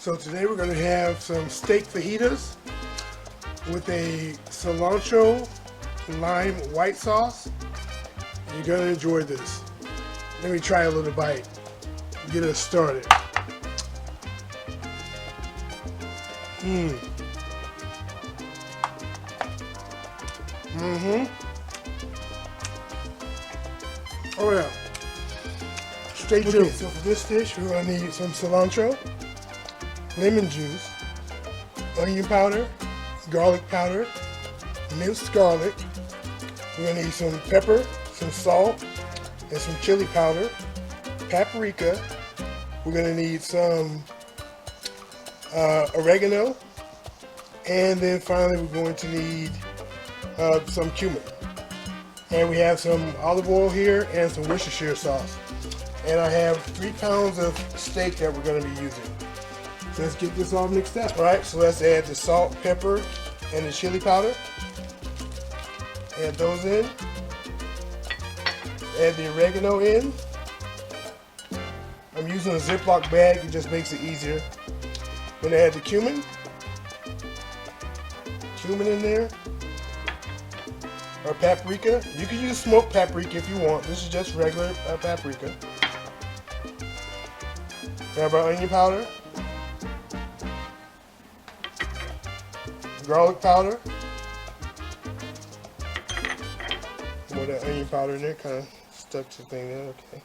So today we're going to have some steak fajitas with a cilantro lime white sauce. You're going to enjoy this. Let me try a little bite. Get us started. Oh yeah. Stay tuned. Okay, so for this dish, we're going to need some cilantro, lemon juice, onion powder, garlic powder, minced garlic. We're going to need some pepper, some salt, and some chili powder, paprika. We're going to need some oregano, and then finally we're going to need some cumin. And we have some olive oil here and some Worcestershire sauce. And I have 3 pounds of steak that we're going to be using. So let's get this all mixed up. All right, so let's add the salt, pepper, and the chili powder. Add those in. Add the oregano in. I'm using a Ziploc bag, it just makes it easier. I'm going to add the cumin. Cumin in there. Or paprika. You can use smoked paprika if you want. This is just regular paprika. Grab our onion powder. Garlic powder. More of that onion powder in there, kind of stuck to the thing there, okay.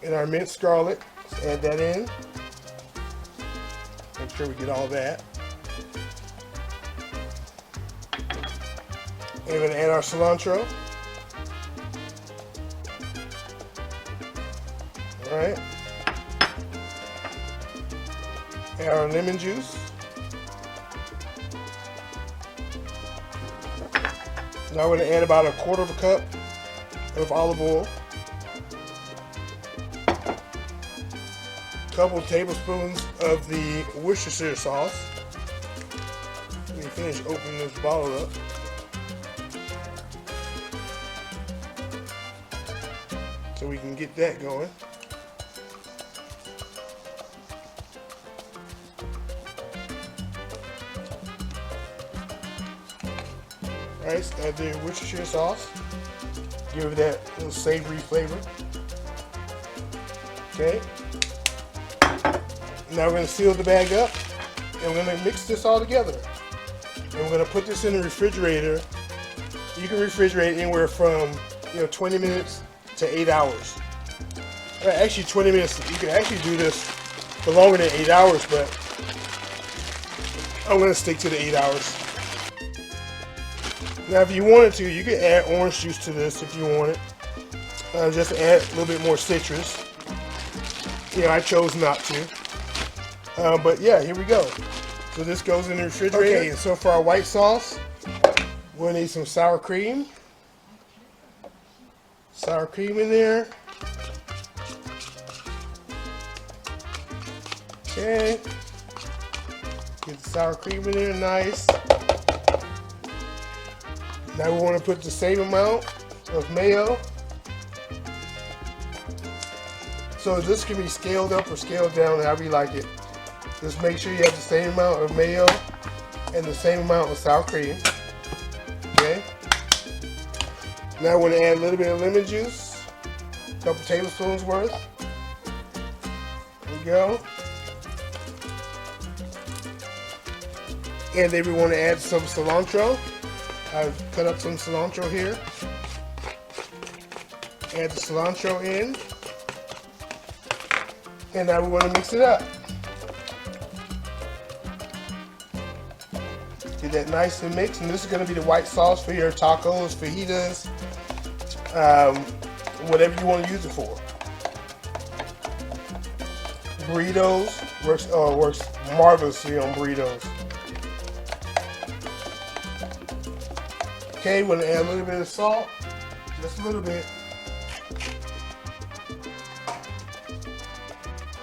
And our minced garlic, let's add that in. Make sure we get all that. And we're going to add our cilantro. Alright. Add our lemon juice. Now we're going to add about 1/4 cup of olive oil. A couple tablespoons of the Worcestershire sauce. Let me finish opening this bottle up. So we can get that going. Alright, so add the Worcestershire sauce. Give it that little savory flavor. Okay. Now we're going to seal the bag up and we're going to mix this all together. And we're going to put this in the refrigerator. You can refrigerate anywhere from 20 minutes to 8 hours. Actually 20 minutes. You can actually do this for longer than 8 hours, but I'm going to stick to the 8 hours. Now if you wanted to, you could add orange juice to this if you wanted. Just add a little bit more citrus. I chose not to. But yeah, here we go. So this goes in the refrigerator. Okay, and so for our white sauce, we'll need some sour cream. Sour cream in there. Okay. Get the sour cream in there, nice. Now we want to put the same amount of mayo. So this can be scaled up or scaled down however you like it. Just make sure you have the same amount of mayo and the same amount of sour cream. Okay. Now I want to add a little bit of lemon juice, a couple tablespoons worth. There we go. And then we want to add some cilantro. I've cut up some cilantro here. Add the cilantro in. And now we want to mix it up. Get that nice and mixed. And this is going to be the white sauce for your tacos, fajitas, whatever you want to use it for. Burritos works marvelously on burritos. Okay, we're going to add a little bit of salt, just a little bit.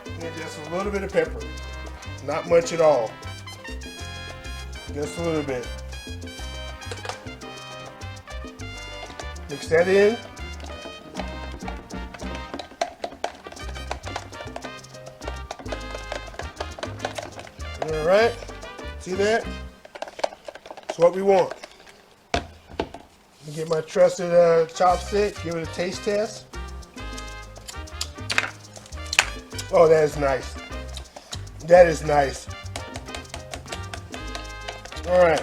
And just a little bit of pepper. Not much at all. Just a little bit. Mix that in. All right, see that? That's what we want. Get my trusted chopstick, give it a taste test. Oh, that is nice. That is nice. All right.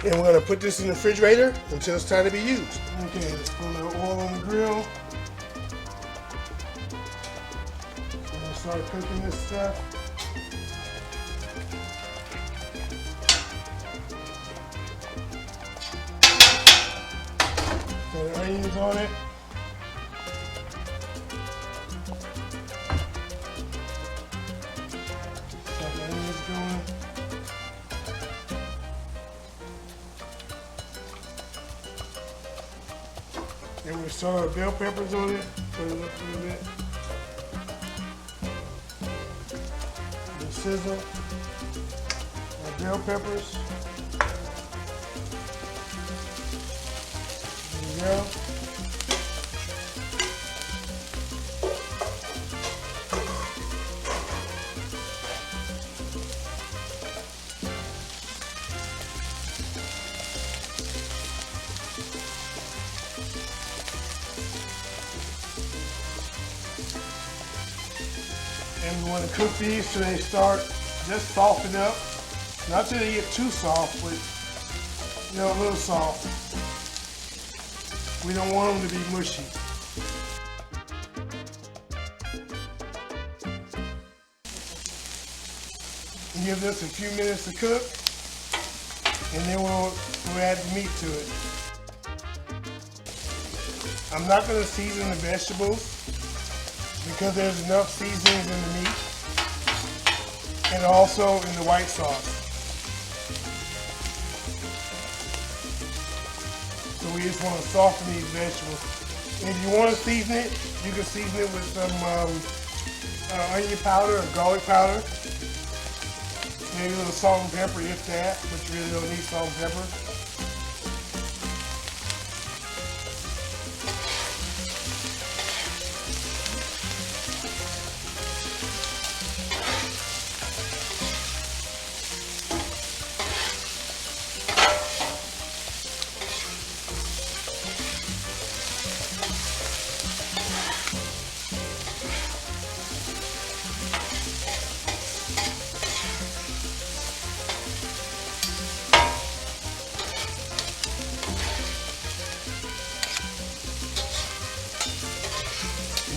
And we're gonna put this in the refrigerator until it's time to be used. Okay, let's put a little oil on the grill. I'm gonna start cooking this stuff. Put the onions on it. Got the onions going. Then we start our bell peppers on it. Put it up a little bit. And sizzle. Our bell peppers. There you go. And we want to cook these so they start just soften up. Not till they get too soft, but a little soft. We don't want them to be mushy. Give this a few minutes to cook, and then we'll add the meat to it. I'm not going to season the vegetables because there's enough seasonings in the meat and also in the white sauce. So we just want to soften these vegetables. And if you want to season it, you can season it with some onion powder or garlic powder. Maybe a little salt and pepper if that, but you really don't need salt and pepper.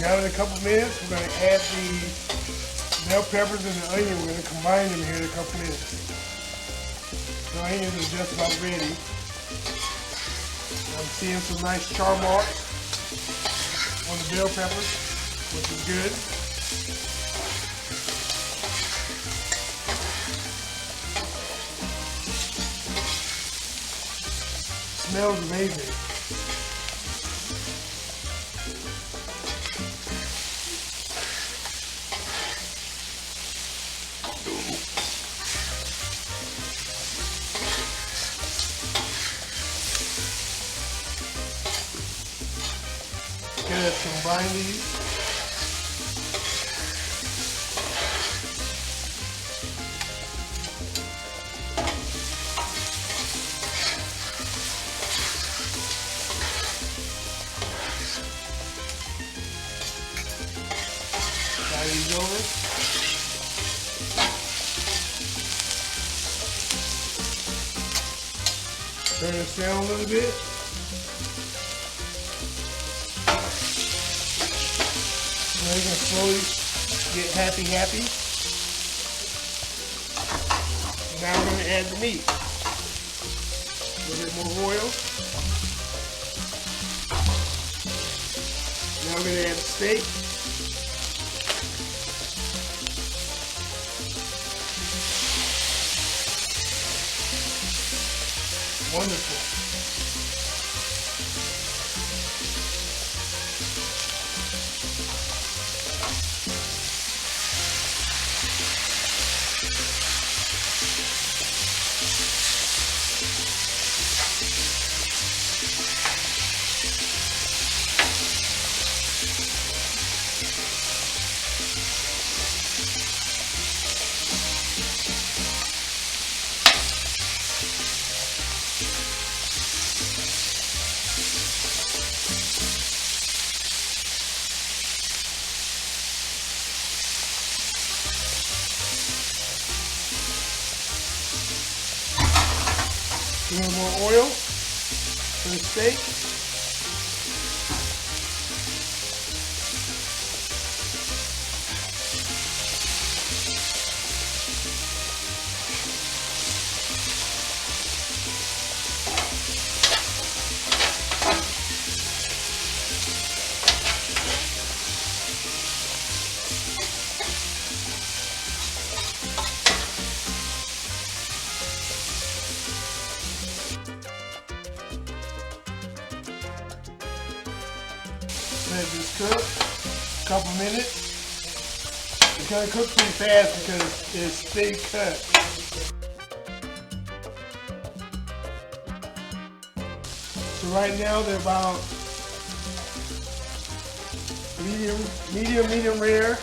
Now in a couple minutes, we're going to add the bell peppers and the onion. We're going to combine them here in a couple minutes. The onions are just about ready. I'm seeing some nice char marks on the bell peppers, which is good. Smells amazing. Let's combine these. Slide these over. Turn this down a little bit. Now you're going to slowly get happy. Now we're going to add the meat. A little bit more oil. Now we're going to add the steak. Wonderful. A little more oil for the steak. Let this cook a couple minutes. It's gonna cook pretty fast because it's thick cut. So right now they're about medium rare.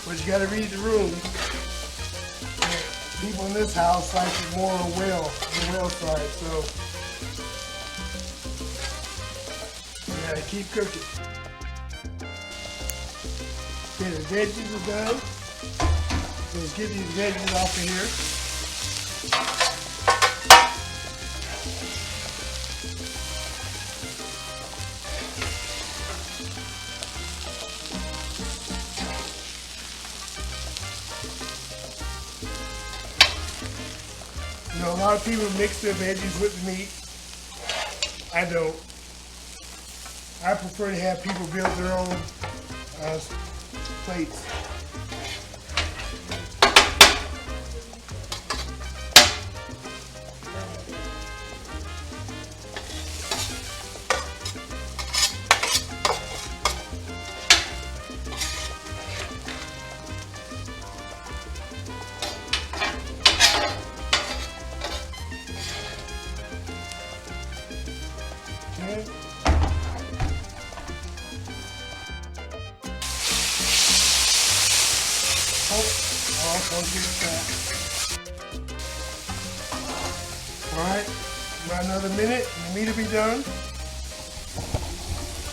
But you gotta read the room. People in this house like it more on the well side, so you gotta keep cooking. Okay, the veggies are done. So let's get these veggies off of here. You know, a lot of people mix their veggies with the meat. I don't. I prefer to have people build their own plates. Okay. Alright, about another minute and the meat will be done.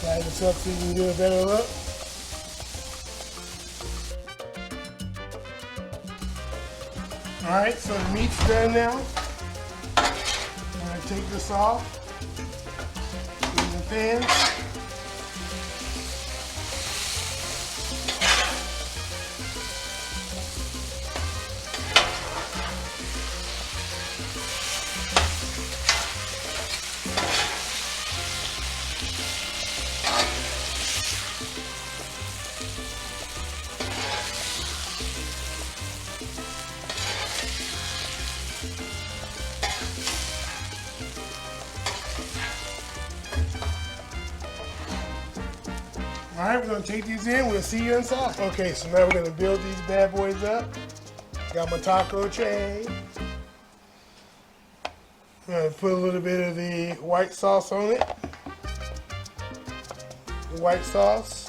Slide this up so you can get a better look. Alright, so the meat's done now. I'm going to take this off. Put it in the pan. Alright, we're going to take these in. We'll see you inside. Okay, so now we're going to build these bad boys up. Got my taco tray. I'm going to put a little bit of the white sauce on it. The white sauce.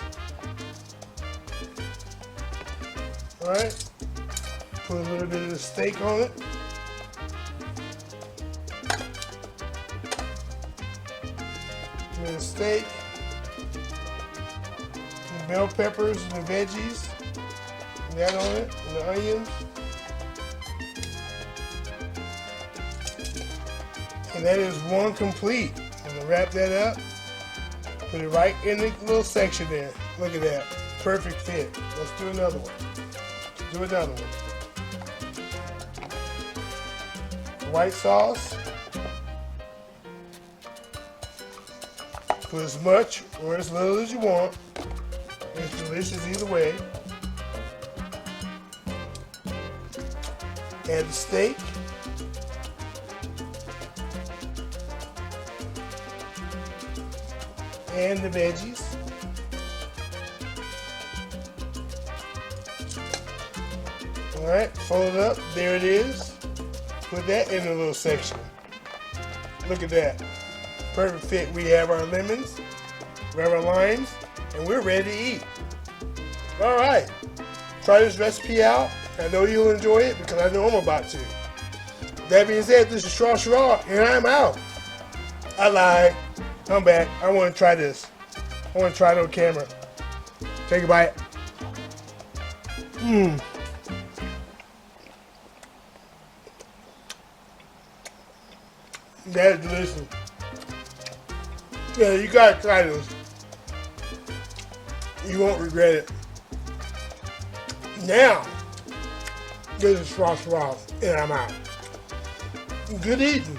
Alright. Put a little bit of the steak on it. A little steak. Bell peppers and the veggies, and that on it, and the onions. And that is one complete. I'm gonna wrap that up, put it right in the little section there. Look at that, perfect fit. Let's do another one. Do another one. White sauce. Put as much or as little as you want. It's delicious either way. Add the steak. And the veggies. Alright, fold it up. There it is. Put that in the little section. Look at that. Perfect fit. We have our lemons. We have our limes. And we're ready to eat. All right, try this recipe out. I know you'll enjoy it because I know I'm about to. That being said, this is Shrashira, and I'm out. I lied. I'm back. I want to try this. I want to try it on camera. Take a bite. That is delicious. Yeah, you gotta try this. You won't regret it. Now, this is Shrashira, and I'm out. Good eating.